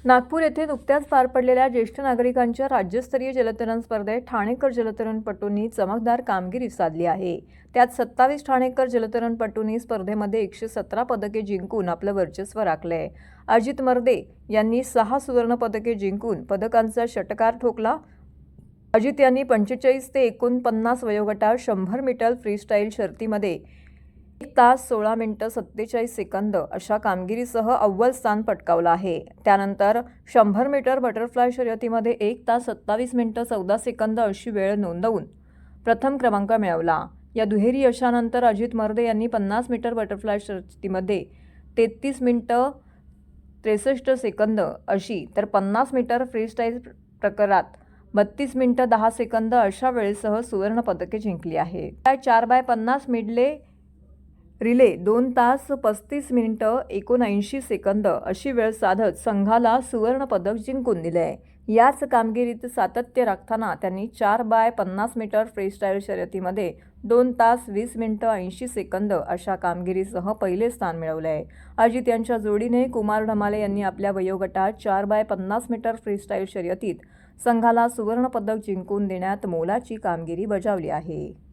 नागपूर येथे नुकत्याच पार पडलेल्या ज्येष्ठ नागरिकांच्या राज्यस्तरीय जलतरण स्पर्धेत ठाणेकर जलतरणपटूंनी चमकदार कामगिरी साधली आहे। त्यात 27 ठाणेकर जलतरणपटूंनी स्पर्धेमध्ये 117 पदके जिंकून आपलं वर्चस्व राखले। अजित मर्दे यांनी 6 सुवर्ण पदके जिंकून पदकांचा षटकार ठोकला। अजित यांनी 45 ते 49 वयोगटात 100 मीटर फ्रीस्टाईल शर्यतीमध्ये 1 तास 16 मिनिटं 47 सेकंद अशा कामगिरीसह अव्वल स्थान पटकावलं आहे। त्यानंतर 100 मीटर बटरफ्लाय शर्यतीमध्ये 1 तास 27 मिनिटं 14 सेकंद अशी वेळ नोंदवून प्रथम क्रमांक मिळवला। या दुहेरी यशानंतर अजित मर्दे यांनी 50 मीटर बटरफ्लाय शर्यतीमध्ये 33 मिनिटं 63 सेकंद अशी तर 50 मीटर फ्रीस्टाईल प्रकारात 32 मिनिटं 10 सेकंद अशा वेळेसह सुवर्ण पदके जिंकली आहे। 4x50 मिडले रिले 2 तास 35 मिनिटं 79 सेकंद अशी वेळ साधत संघाला सुवर्ण पदक जिंकून दिले। याच कामगिरीत सातत्य राखताना त्यांनी 4x50 मीटर फ्रीस्टाईल शर्यतीमध्ये 2 तास 20 मिनिटं 80 सेकंद अशा कामगिरीसह पहिले स्थान मिळवले। अजित यांच्या जोडीने कुमार ढमाले यांनी आपल्या वयोगटात 4x50 मीटर फ्रीस्टाईल शर्यतीत संघाला सुवर्ण पदक जिंकून देण्यात मोलाची कामगिरी बजावली आहे।